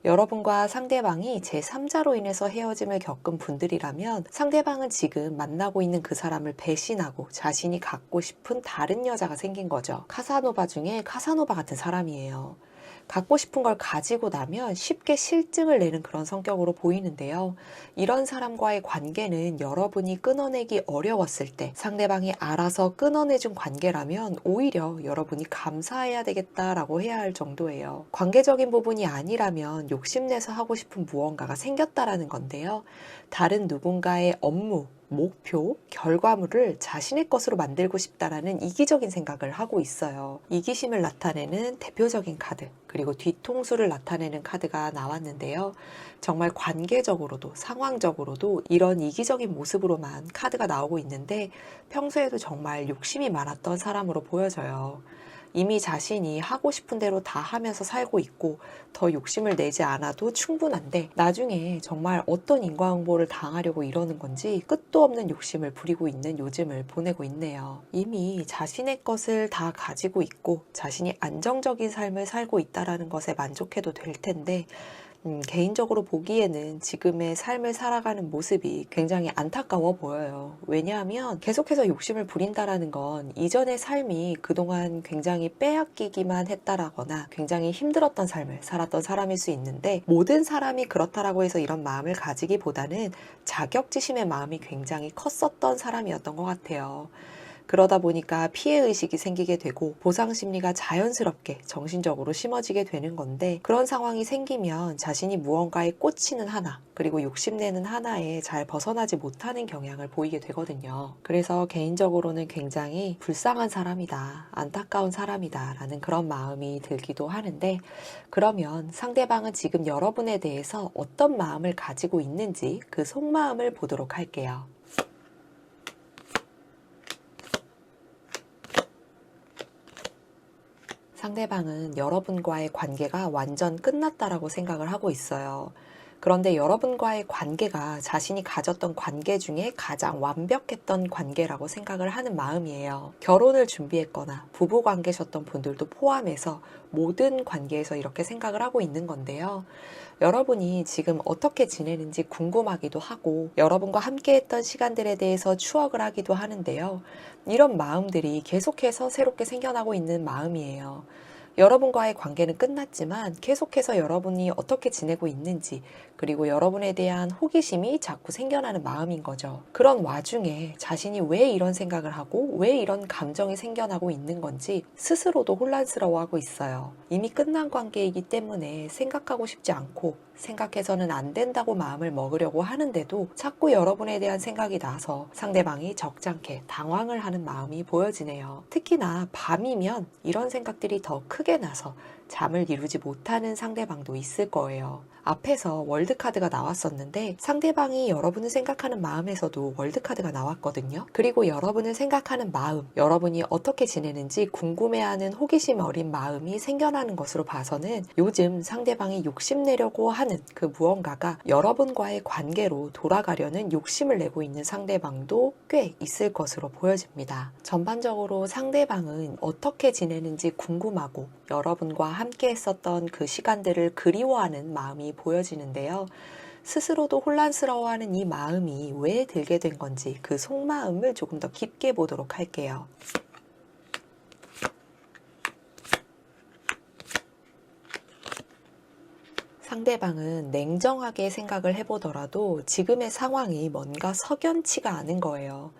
여러분과 상대방이 제3자로 인해서 헤어짐을 겪은 분들이라면 상대방은 지금 만나고 있는 그 사람을 배신하고 자신이 갖고 싶은 다른 여자가 생긴 거죠. 카사노바 중에 카사노바 같은 사람이에요. 갖고 싶은 걸 가지고 나면 쉽게 실증을 내는 그런 성격으로 보이는데요. 이런 사람과의 관계는 여러분이 끊어내기 어려웠을 때 상대방이 알아서 끊어내준 관계라면 오히려 여러분이 감사해야 되겠다라고 해야 할 정도예요. 관계적인 부분이 아니라면 욕심내서 하고 싶은 무언가가 생겼다라는 건데요. 다른 누군가의 업무, 목표, 결과물을 자신의 것으로 만들고 싶다라는 이기적인 생각을 하고 있어요. 이기심을 나타내는 대표적인 카드, 그리고 뒤통수를 나타내는 카드가 나왔는데요. 정말 관계적으로도 상황적으로도 이런 이기적인 모습으로만 카드가 나오고 있는데, 평소에도 정말 욕심이 많았던 사람으로 보여져요. 이미 자신이 하고 싶은 대로 다 하면서 살고 있고 더 욕심을 내지 않아도 충분한데, 나중에 정말 어떤 인과응보를 당하려고 이러는 건지 끝도 없는 욕심을 부리고 있는 요즘을 보내고 있네요. 이미 자신의 것을 다 가지고 있고 자신이 안정적인 삶을 살고 있다는 것에 만족해도 될 텐데, 개인적으로 보기에는 지금의 삶을 살아가는 모습이 굉장히 안타까워 보여요. 왜냐하면 계속해서 욕심을 부린다라는 건 이전의 삶이 그동안 굉장히 빼앗기기만 했다라거나 굉장히 힘들었던 삶을 살았던 사람일 수 있는데, 모든 사람이 그렇다라고 해서 이런 마음을 가지기보다는 자격지심의 마음이 굉장히 컸었던 사람이었던 것 같아요. 그러다 보니까 피해의식이 생기게 되고 보상심리가 자연스럽게 정신적으로 심어지게 되는 건데, 그런 상황이 생기면 자신이 무언가에 꽂히는 하나, 그리고 욕심내는 하나에 잘 벗어나지 못하는 경향을 보이게 되거든요. 그래서 개인적으로는 굉장히 불쌍한 사람이다, 안타까운 사람이다 라는 그런 마음이 들기도 하는데, 그러면 상대방은 지금 여러분에 대해서 어떤 마음을 가지고 있는지 그 속마음을 보도록 할게요. 상대방은 여러분과의 관계가 완전 끝났다라고 생각을 하고 있어요. 그런데 여러분과의 관계가 자신이 가졌던 관계 중에 가장 완벽했던 관계라고 생각을 하는 마음이에요. 결혼을 준비했거나 부부 관계셨던 분들도 포함해서 모든 관계에서 이렇게 생각을 하고 있는 건데요. 여러분이 지금 어떻게 지내는지 궁금하기도 하고 여러분과 함께 했던 시간들에 대해서 추억을 하기도 하는데요. 이런 마음들이 계속해서 새롭게 생겨나고 있는 마음이에요. 여러분과의 관계는 끝났지만 계속해서 여러분이 어떻게 지내고 있는지, 그리고 여러분에 대한 호기심이 자꾸 생겨나는 마음인 거죠. 그런 와중에 자신이 왜 이런 생각을 하고 왜 이런 감정이 생겨나고 있는 건지 스스로도 혼란스러워하고 있어요. 이미 끝난 관계이기 때문에 생각하고 싶지 않고 생각해서는 안 된다고 마음을 먹으려고 하는데도 자꾸 여러분에 대한 생각이 나서 상대방이 적잖게 당황을 하는 마음이 보여지네요. 특히나 밤이면 이런 생각들이 더 크게 나서 잠을 이루지 못하는 상대방도 있을 거예요. 앞에서 월드카드가 나왔었는데 상대방이 여러분을 생각하는 마음에서도 월드카드가 나왔거든요. 그리고 여러분을 생각하는 마음, 여러분이 어떻게 지내는지 궁금해하는 호기심 어린 마음이 생겨나는 것으로 봐서는 요즘 상대방이 욕심내려고 하는 그 무언가가 여러분과의 관계로 돌아가려는 욕심을 내고 있는 상대방도 꽤 있을 것으로 보여집니다. 전반적으로 상대방은 어떻게 지내는지 궁금하고 여러분과 함께 했었던 그 시간들을 그리워하는 마음이 보여지는데요. 스스로도 혼란스러워하는 이 마음이 왜 들게 된 건지 그 속마음을 조금 더 깊게 보도록 할게요. 상대방은 냉정하게 생각을 해보더라도 지금의 상황이 뭔가 석연치가 않은 거예요.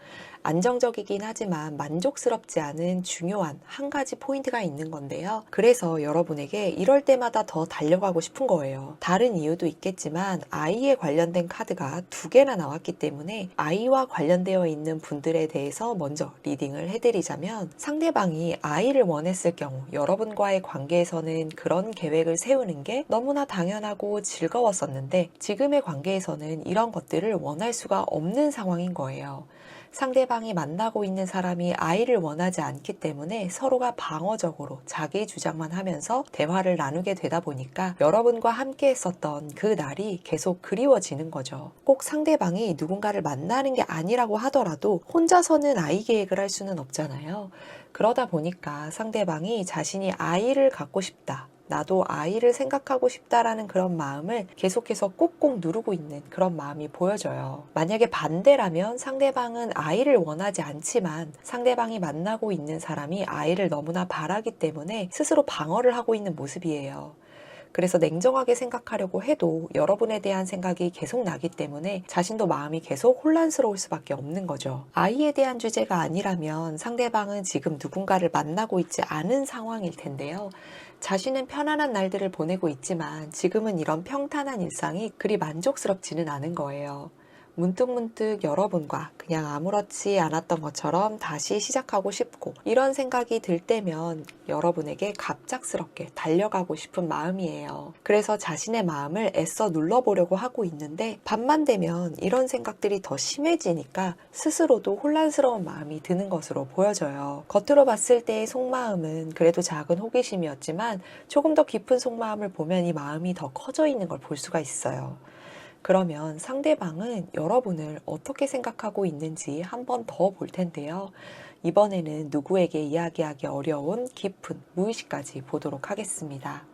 안정적이긴 하지만 만족스럽지 않은 중요한 한 가지 포인트가 있는 건데요. 그래서 여러분에게 이럴 때마다 더 달려가고 싶은 거예요. 다른 이유도 있겠지만 아이에 관련된 카드가 2개나 나왔기 때문에 아이와 관련되어 있는 분들에 대해서 먼저 리딩을 해드리자면, 상대방이 아이를 원했을 경우 여러분과의 관계에서는 그런 계획을 세우는 게 너무나 당연하고 즐거웠었는데 지금의 관계에서는 이런 것들을 원할 수가 없는 상황인 거예요. 상대방이 만나고 있는 사람이 아이를 원하지 않기 때문에 서로가 방어적으로 자기 주장만 하면서 대화를 나누게 되다 보니까 여러분과 함께 했었던 그 날이 계속 그리워지는 거죠. 꼭 상대방이 누군가를 만나는 게 아니라고 하더라도 혼자서는 아이 계획을 할 수는 없잖아요. 그러다 보니까 상대방이 자신이 아이를 갖고 싶다, 나도 아이를 생각하고 싶다라는 그런 마음을 계속해서 꼭꼭 누르고 있는 그런 마음이 보여져요. 만약에 반대라면 상대방은 아이를 원하지 않지만 상대방이 만나고 있는 사람이 아이를 너무나 바라기 때문에 스스로 방어를 하고 있는 모습이에요. 그래서 냉정하게 생각하려고 해도 여러분에 대한 생각이 계속 나기 때문에 자신도 마음이 계속 혼란스러울 수밖에 없는 거죠. 아이에 대한 주제가 아니라면 상대방은 지금 누군가를 만나고 있지 않은 상황일 텐데요. 자신은 편안한 날들을 보내고 있지만 지금은 이런 평탄한 일상이 그리 만족스럽지는 않은 거예요. 문득문득 여러분과 그냥 아무렇지 않았던 것처럼 다시 시작하고 싶고, 이런 생각이 들 때면 여러분에게 갑작스럽게 달려가고 싶은 마음이에요. 그래서 자신의 마음을 애써 눌러보려고 하고 있는데 밤만 되면 이런 생각들이 더 심해지니까 스스로도 혼란스러운 마음이 드는 것으로 보여져요. 겉으로 봤을 때의 속마음은 그래도 작은 호기심이었지만 조금 더 깊은 속마음을 보면 이 마음이 더 커져 있는 걸 볼 수가 있어요. 그러면 상대방은 여러분을 어떻게 생각하고 있는지 한 번 더 볼 텐데요. 이번에는 누구에게 이야기하기 어려운 깊은 무의식까지 보도록 하겠습니다.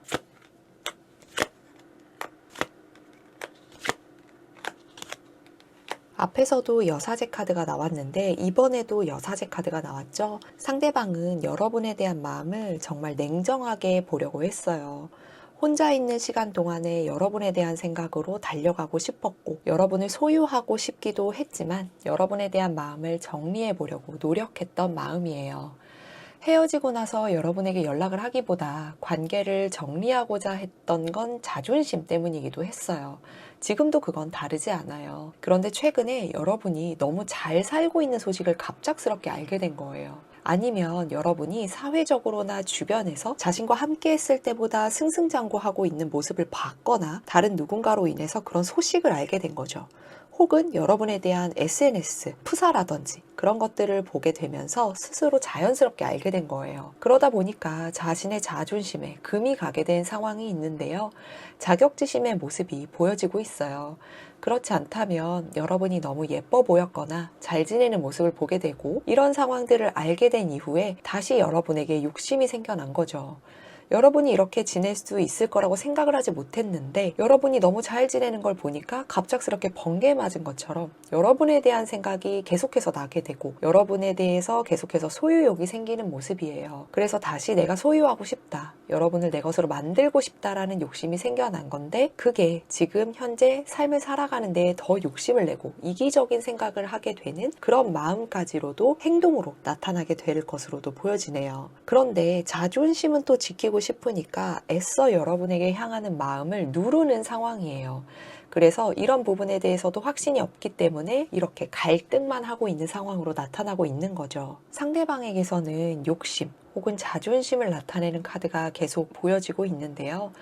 앞에서도 여사제 카드가 나왔는데 이번에도 여사제 카드가 나왔죠. 상대방은 여러분에 대한 마음을 정말 냉정하게 보려고 했어요. 혼자 있는 시간 동안에 여러분에 대한 생각으로 달려가고 싶었고 여러분을 소유하고 싶기도 했지만 여러분에 대한 마음을 정리해 보려고 노력했던 마음이에요. 헤어지고 나서 여러분에게 연락을 하기보다 관계를 정리하고자 했던 건 자존심 때문이기도 했어요. 지금도 그건 다르지 않아요. 그런데 최근에 여러분이 너무 잘 살고 있는 소식을 갑작스럽게 알게 된 거예요. 아니면 여러분이 사회적으로나 주변에서 자신과 함께 했을 때보다 승승장구하고 있는 모습을 봤거나 다른 누군가로 인해서 그런 소식을 알게 된 거죠. 혹은 여러분에 대한 SNS, 프사라든지 그런 것들을 보게 되면서 스스로 자연스럽게 알게 된 거예요. 그러다 보니까 자신의 자존심에 금이 가게 된 상황이 있는데요. 자격지심의 모습이 보여지고 있어요. 그렇지 않다면 여러분이 너무 예뻐 보였거나 잘 지내는 모습을 보게 되고 이런 상황들을 알게 된 이후에 다시 여러분에게 욕심이 생겨난 거죠. 여러분이 이렇게 지낼 수 있을 거라고 생각을 하지 못했는데 여러분이 너무 잘 지내는 걸 보니까 갑작스럽게 번개 맞은 것처럼 여러분에 대한 생각이 계속해서 나게 되고 여러분에 대해서 계속해서 소유욕이 생기는 모습이에요. 그래서 다시 내가 소유하고 싶다, 여러분을 내 것으로 만들고 싶다라는 욕심이 생겨난 건데, 그게 지금 현재 삶을 살아가는 데에 더 욕심을 내고 이기적인 생각을 하게 되는 그런 마음까지로도 행동으로 나타나게 될 것으로도 보여지네요. 그런데 자존심은 또 지키고 싶으니까 애써 여러분에게 향하는 마음을 누르는 상황이에요. 그래서 이런 부분에 대해서도 확신이 없기 때문에 이렇게 갈등만 하고 있는 상황으로 나타나고 있는 거죠. 상대방에게서는 욕심 혹은 자존심을 나타내는 카드가 계속 보여지고 있는데요.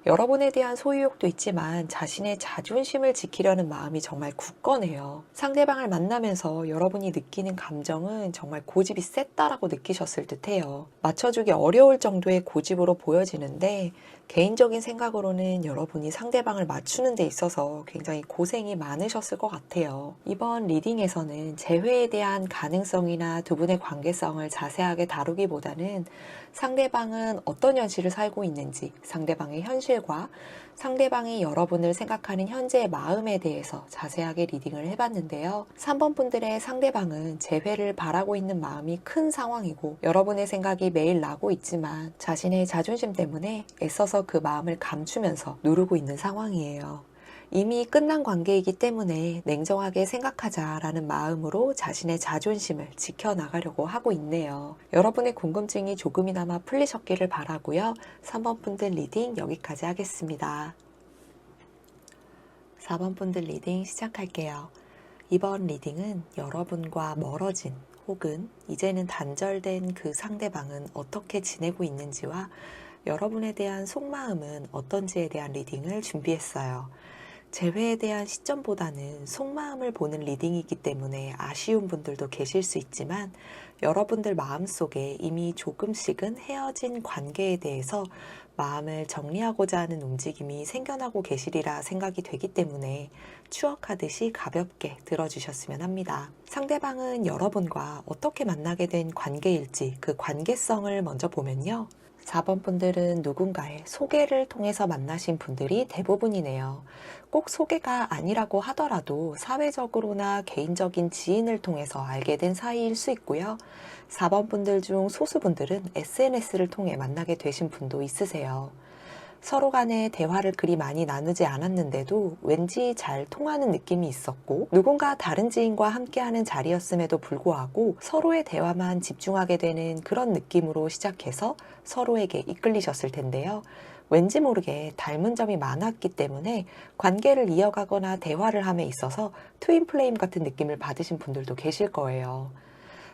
여러분에 대한 소유욕도 있지만 자신의 자존심을 지키려는 마음이 정말 굳건해요. 상대방을 만나면서 여러분이 느끼는 감정은 정말 고집이 셌다라고 느끼셨을 듯해요. 맞춰주기 어려울 정도의 고집으로 보여지는데, 개인적인 생각으로는 여러분이 상대방을 맞추는 데 있어서 굉장히 고생이 많으셨을 것 같아요. 이번 리딩에서는 재회에 대한 가능성이나 두 분의 관계성을 자세하게 다루기보다는 상대방은 어떤 현실을 살고 있는지, 상대방의 현실과 상대방이 여러분을 생각하는 현재의 마음에 대해서 자세하게 리딩을 해봤는데요. 3번 분들의 상대방은 재회를 바라고 있는 마음이 큰 상황이고 여러분의 생각이 매일 나고 있지만 자신의 자존심 때문에 애써서 그 마음을 감추면서 누르고 있는 상황이에요. 이미 끝난 관계이기 때문에 냉정하게 생각하자라는 마음으로 자신의 자존심을 지켜나가려고 하고 있네요. 여러분의 궁금증이 조금이나마 풀리셨기를 바라고요. 3번 분들 리딩 여기까지 하겠습니다. 4번 분들 리딩 시작할게요. 이번 리딩은 여러분과 멀어진 혹은 이제는 단절된 그 상대방은 어떻게 지내고 있는지와 여러분에 대한 속마음은 어떤지에 대한 리딩을 준비했어요. 재회에 대한 시점보다는 속마음을 보는 리딩이기 때문에 아쉬운 분들도 계실 수 있지만 여러분들 마음속에 이미 조금씩은 헤어진 관계에 대해서 마음을 정리하고자 하는 움직임이 생겨나고 계시리라 생각이 되기 때문에 추억하듯이 가볍게 들어주셨으면 합니다. 상대방은 여러분과 어떻게 만나게 된 관계일지 그 관계성을 먼저 보면요. 4번 분들은 누군가의 소개를 통해서 만나신 분들이 대부분이네요. 꼭 소개가 아니라고 하더라도 사회적으로나 개인적인 지인을 통해서 알게 된 사이일 수 있고요. 4번 분들 중 소수분들은 SNS를 통해 만나게 되신 분도 있으세요. 서로 간에 대화를 그리 많이 나누지 않았는데도 왠지 잘 통하는 느낌이 있었고 누군가 다른 지인과 함께하는 자리였음에도 불구하고 서로의 대화만 집중하게 되는 그런 느낌으로 시작해서 서로에게 이끌리셨을 텐데요. 왠지 모르게 닮은 점이 많았기 때문에 관계를 이어가거나 대화를 함에 있어서 트윈 플레임 같은 느낌을 받으신 분들도 계실 거예요.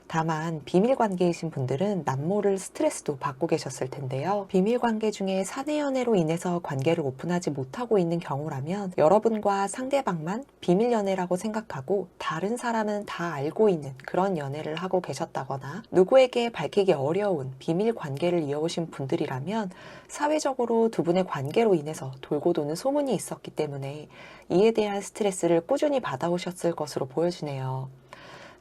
다만 비밀관계이신 분들은 남모를 스트레스도 받고 계셨을 텐데요. 비밀관계 중에 사내연애로 인해서 관계를 오픈하지 못하고 있는 경우라면 여러분과 상대방만 비밀연애라고 생각하고 다른 사람은 다 알고 있는 그런 연애를 하고 계셨다거나 누구에게 밝히기 어려운 비밀관계를 이어오신 분들이라면 사회적으로 두 분의 관계로 인해서 돌고 도는 소문이 있었기 때문에 이에 대한 스트레스를 꾸준히 받아오셨을 것으로 보여지네요.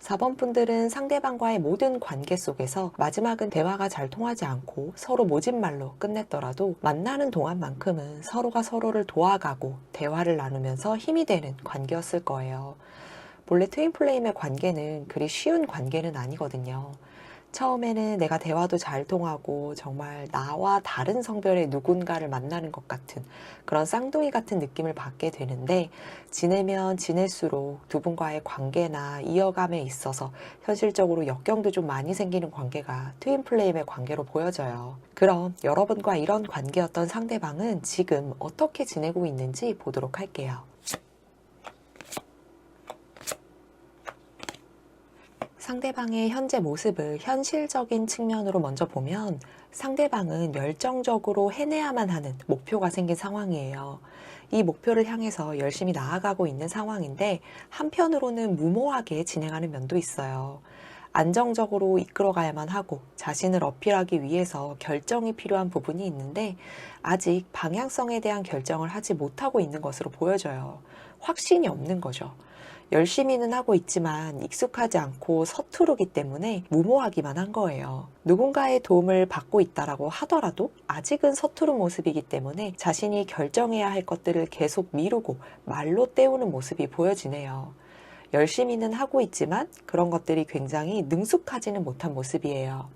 4번 분들은 상대방과의 모든 관계 속에서 마지막은 대화가 잘 통하지 않고 서로 모진말로 끝냈더라도 만나는 동안만큼은 서로가 서로를 도와가고 대화를 나누면서 힘이 되는 관계였을 거예요. 본래 트윈플레임의 관계는 그리 쉬운 관계는 아니거든요. 처음에는 내가 대화도 잘 통하고 정말 나와 다른 성별의 누군가를 만나는 것 같은 그런 쌍둥이 같은 느낌을 받게 되는데 지내면 지낼수록 두 분과의 관계나 이어감에 있어서 현실적으로 역경도 좀 많이 생기는 관계가 트윈플레임의 관계로 보여져요. 그럼 여러분과 이런 관계였던 상대방은 지금 어떻게 지내고 있는지 보도록 할게요. 상대방의 현재 모습을 현실적인 측면으로 먼저 보면 상대방은 열정적으로 해내야만 하는 목표가 생긴 상황이에요. 이 목표를 향해서 열심히 나아가고 있는 상황인데 한편으로는 무모하게 진행하는 면도 있어요. 안정적으로 이끌어가야만 하고 자신을 어필하기 위해서 결정이 필요한 부분이 있는데 아직 방향성에 대한 결정을 하지 못하고 있는 것으로 보여져요. 확신이 없는 거죠. 열심히는 하고 있지만 익숙하지 않고 서투르기 때문에 무모하기만 한 거예요. 누군가의 도움을 받고 있다라고 하더라도 아직은 서투른 모습이기 때문에 자신이 결정해야 할 것들을 계속 미루고 말로 때우는 모습이 보여지네요. 열심히는 하고 있지만 그런 것들이 굉장히 능숙하지는 못한 모습이에요.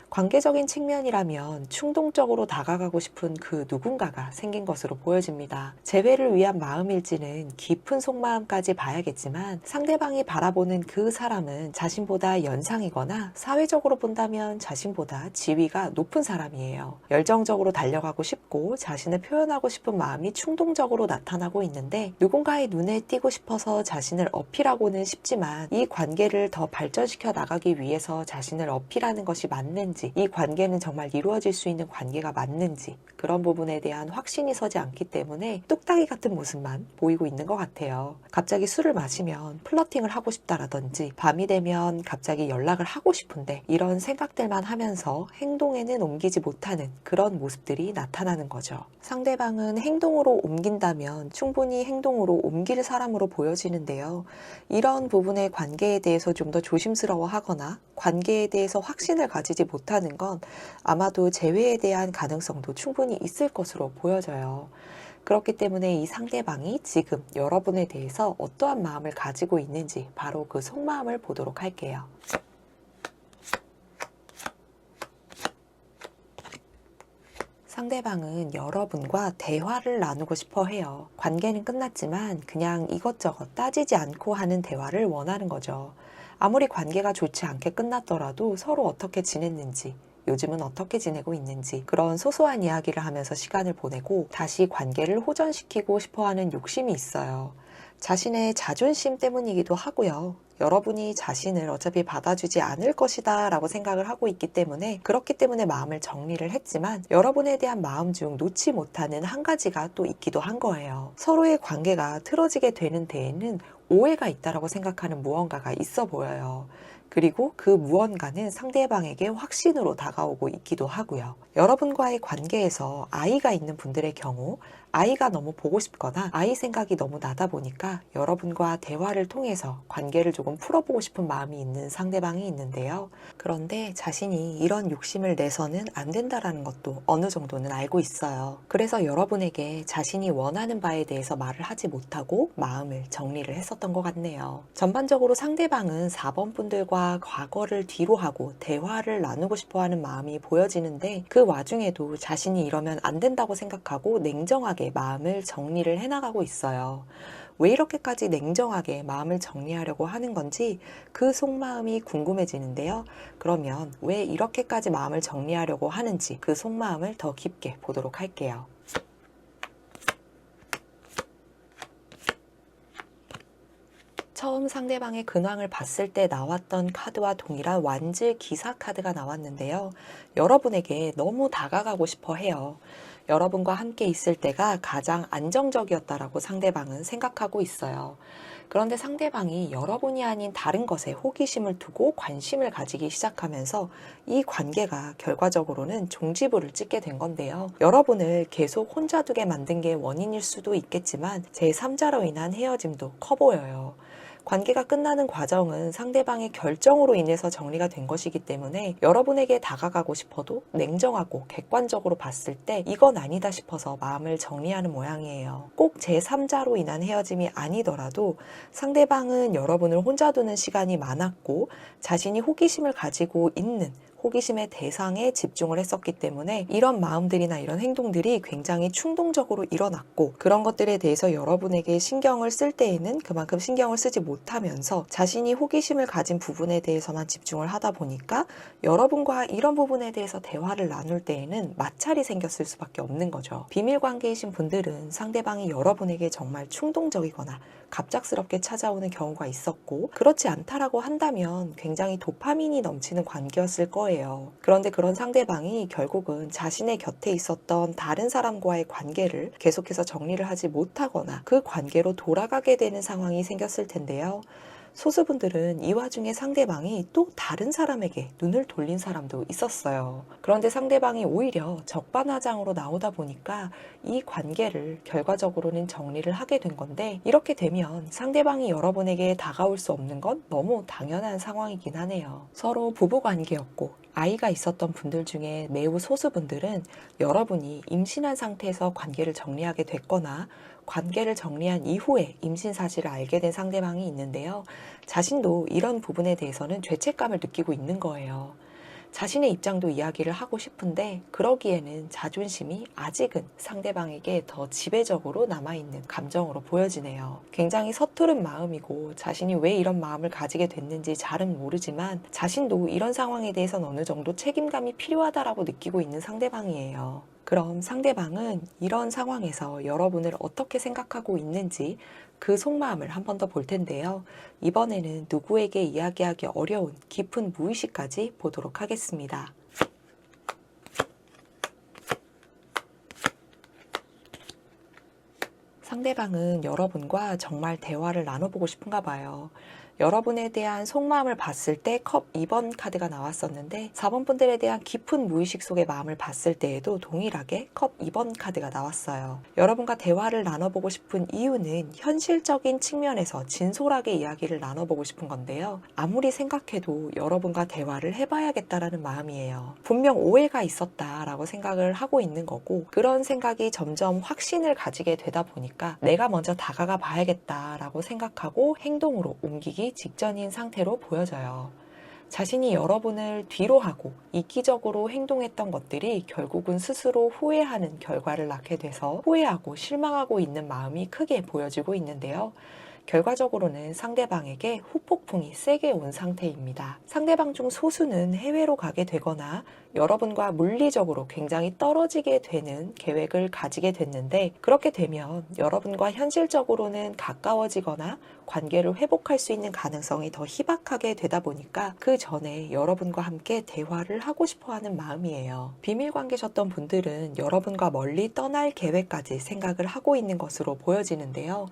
관계적인 측면이라면 충동적으로 다가가고 싶은 그 누군가가 생긴 것으로 보여집니다. 재회를 위한 마음일지는 깊은 속마음까지 봐야겠지만 상대방이 바라보는 그 사람은 자신보다 연상이거나 사회적으로 본다면 자신보다 지위가 높은 사람이에요. 열정적으로 달려가고 싶고 자신을 표현하고 싶은 마음이 충동적으로 나타나고 있는데 누군가의 눈에 띄고 싶어서 자신을 어필하고는 싶지만 이 관계를 더 발전시켜 나가기 위해서 자신을 어필하는 것이 맞는지, 이 관계는 정말 이루어질 수 있는 관계가 맞는지 그런 부분에 대한 확신이 서지 않기 때문에 뚝딱이 같은 모습만 보이고 있는 것 같아요. 갑자기 술을 마시면 플러팅을 하고 싶다라든지 밤이 되면 갑자기 연락을 하고 싶은데 이런 생각들만 하면서 행동에는 옮기지 못하는 그런 모습들이 나타나는 거죠. 상대방은 행동으로 옮긴다면 충분히 행동으로 옮길 사람으로 보여지는데요. 이런 부분의 관계에 대해서 좀 더 조심스러워하거나 관계에 대해서 확신을 가지지 못하는 건 아마도 재회에 대한 가능성도 충분히 있을 것으로 보여져요. 그렇기 때문에 이 상대방이 지금 여러분에 대해서 어떠한 마음을 가지고 있는지 바로 그 속마음을 보도록 할게요. 상대방은 여러분과 대화를 나누고 싶어 해요. 관계는 끝났지만 그냥 이것저것 따지지 않고 하는 대화를 원하는 거죠. 아무리 관계가 좋지 않게 끝났더라도 서로 어떻게 지냈는지, 요즘은 어떻게 지내고 있는지 그런 소소한 이야기를 하면서 시간을 보내고 다시 관계를 호전시키고 싶어하는 욕심이 있어요. 자신의 자존심 때문이기도 하고요. 여러분이 자신을 어차피 받아주지 않을 것이다 라고 생각을 하고 있기 때문에 그렇기 때문에 마음을 정리를 했지만 여러분에 대한 마음 중 놓지 못하는 한 가지가 또 있기도 한 거예요. 서로의 관계가 틀어지게 되는 데에는 오해가 있다라고 생각하는 무언가가 있어 보여요. 그리고 그 무언가는 상대방에게 확신으로 다가오고 있기도 하고요. 여러분과의 관계에서 아이가 있는 분들의 경우 아이가 너무 보고 싶거나 아이 생각이 너무 나다 보니까 여러분과 대화를 통해서 관계를 조금 풀어보고 싶은 마음이 있는 상대방이 있는데요. 그런데 자신이 이런 욕심을 내서는 안 된다라는 것도 어느 정도는 알고 있어요. 그래서 여러분에게 자신이 원하는 바에 대해서 말을 하지 못하고 마음을 정리를 했었던 것 같네요. 전반적으로 상대방은 4번 분들과 과거를 뒤로 하고 대화를 나누고 싶어하는 마음이 보여지는데 그 와중에도 자신이 이러면 안 된다고 생각하고 냉정하게 마음을 정리를 해나가고 있어요. 왜 이렇게까지 냉정하게 마음을 정리하려고 하는 건지 그 속마음이 궁금해지는데요. 그러면 왜 이렇게까지 마음을 정리하려고 하는지 그 속마음을 더 깊게 보도록 할게요. 처음 상대방의 근황을 봤을 때 나왔던 카드와 동일한 완즈 기사 카드가 나왔는데요. 여러분에게 너무 다가가고 싶어 해요. 여러분과 함께 있을 때가 가장 안정적이었다라고 상대방은 생각하고 있어요. 그런데 상대방이 여러분이 아닌 다른 것에 호기심을 두고 관심을 가지기 시작하면서 이 관계가 결과적으로는 종지부를 찍게 된 건데요. 여러분을 계속 혼자 두게 만든 게 원인일 수도 있겠지만 제3자로 인한 헤어짐도 커 보여요. 관계가 끝나는 과정은 상대방의 결정으로 인해서 정리가 된 것이기 때문에 여러분에게 다가가고 싶어도 냉정하고 객관적으로 봤을 때 이건 아니다 싶어서 마음을 정리하는 모양이에요. 꼭 제3자로 인한 헤어짐이 아니더라도 상대방은 여러분을 혼자 두는 시간이 많았고 자신이 호기심을 가지고 있는 호기심의 대상에 집중을 했었기 때문에 이런 마음들이나 이런 행동들이 굉장히 충동적으로 일어났고 그런 것들에 대해서 여러분에게 신경을 쓸 때에는 그만큼 신경을 쓰지 못하면서 자신이 호기심을 가진 부분에 대해서만 집중을 하다 보니까 여러분과 이런 부분에 대해서 대화를 나눌 때에는 마찰이 생겼을 수밖에 없는 거죠. 비밀 관계이신 분들은 상대방이 여러분에게 정말 충동적이거나 갑작스럽게 찾아오는 경우가 있었고 그렇지 않다라고 한다면 굉장히 도파민이 넘치는 관계였을 거예요. 그런데 그런 상대방이 결국은 자신의 곁에 있었던 다른 사람과의 관계를 계속해서 정리를 하지 못하거나 그 관계로 돌아가게 되는 상황이 생겼을 텐데요. 소수분들은 이 와중에 상대방이 또 다른 사람에게 눈을 돌린 사람도 있었어요. 그런데 상대방이 오히려 적반하장으로 나오다 보니까 이 관계를 결과적으로는 정리를 하게 된 건데, 이렇게 되면 상대방이 여러분에게 다가올 수 없는 건 너무 당연한 상황이긴 하네요. 서로 부부관계였고 아이가 있었던 분들 중에 매우 소수분들은 여러분이 임신한 상태에서 관계를 정리하게 됐거나 관계를 정리한 이후에 임신 사실을 알게 된 상대방이 있는데요. 자신도 이런 부분에 대해서는 죄책감을 느끼고 있는 거예요. 자신의 입장도 이야기를 하고 싶은데 그러기에는 자존심이 아직은 상대방에게 더 지배적으로 남아있는 감정으로 보여지네요. 굉장히 서투른 마음이고 자신이 왜 이런 마음을 가지게 됐는지 잘은 모르지만 자신도 이런 상황에 대해서는 어느 정도 책임감이 필요하다라고 느끼고 있는 상대방이에요. 그럼 상대방은 이런 상황에서 여러분을 어떻게 생각하고 있는지 그 속마음을 한 번 더 볼 텐데요. 이번에는 누구에게 이야기하기 어려운 깊은 무의식까지 보도록 하겠습니다. 상대방은 여러분과 정말 대화를 나눠보고 싶은가 봐요. 여러분에 대한 속마음을 봤을 때 컵 2번 카드가 나왔었는데 4번 분들에 대한 깊은 무의식 속의 마음을 봤을 때에도 동일하게 컵 2번 카드가 나왔어요. 여러분과 대화를 나눠보고 싶은 이유는 현실적인 측면에서 진솔하게 이야기를 나눠보고 싶은 건데요. 아무리 생각해도 여러분과 대화를 해봐야겠다라는 마음이에요. 분명 오해가 있었다라고 생각을 하고 있는 거고, 그런 생각이 점점 확신을 가지게 되다 보니까 내가 먼저 다가가 봐야겠다라고 생각하고 행동으로 옮기기 직전인 상태로 보여져요. 자신이 여러분을 뒤로 하고 이기적으로 행동했던 것들이 결국은 스스로 후회하는 결과를 낳게 돼서 후회하고 실망하고 있는 마음이 크게 보여지고 있는데요. 결과적으로는 상대방에게 후폭풍이 세게 온 상태입니다. 상대방 중 소수는 해외로 가게 되거나 여러분과 물리적으로 굉장히 떨어지게 되는 계획을 가지게 됐는데, 그렇게 되면 여러분과 현실적으로는 가까워지거나 관계를 회복할 수 있는 가능성이 더 희박하게 되다 보니까 그 전에 여러분과 함께 대화를 하고 싶어 하는 마음이에요. 비밀 관계셨던 분들은 여러분과 멀리 떠날 계획까지 생각을 하고 있는 것으로 보여지는데요.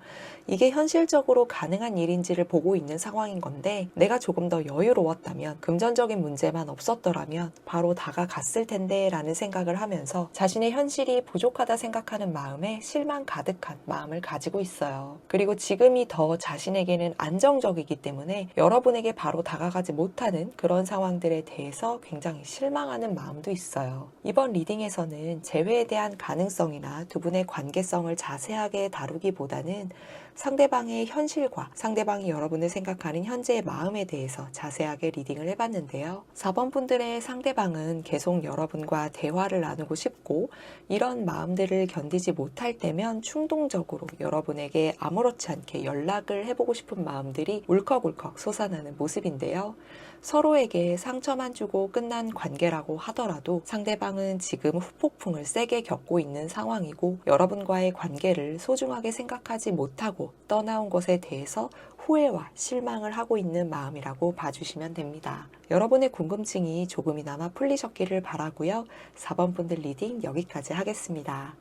이게 현실적으로 가능한 일인지를 보고 있는 상황인 건데, 내가 조금 더 여유로웠다면, 금전적인 문제만 없었더라면 바로 다가갔을 텐데 라는 생각을 하면서 자신의 현실이 부족하다 생각하는 마음에 실망 가득한 마음을 가지고 있어요. 그리고 지금이 더 자신에게는 안정적이기 때문에 여러분에게 바로 다가가지 못하는 그런 상황들에 대해서 굉장히 실망하는 마음도 있어요. 이번 리딩에서는 재회에 대한 가능성이나 두 분의 관계성을 자세하게 다루기보다는 상대방의 현실과 상대방이 여러분을 생각하는 현재의 마음에 대해서 자세하게 리딩을 해봤는데요. 4번 분들의 상대방은 계속 여러분과 대화를 나누고 싶고, 이런 마음들을 견디지 못할 때면 충동적으로 여러분에게 아무렇지 않게 연락을 해보고 싶은 마음들이 울컥울컥 솟아나는 모습인데요. 서로에게 상처만 주고 끝난 관계라고 하더라도 상대방은 지금 후폭풍을 세게 겪고 있는 상황이고, 여러분과의 관계를 소중하게 생각하지 못하고 떠나온 것에 대해서 후회와 실망을 하고 있는 마음이라고 봐주시면 됩니다. 여러분의 궁금증이 조금이나마 풀리셨기를 바라고요. 4번 분들 리딩 여기까지 하겠습니다.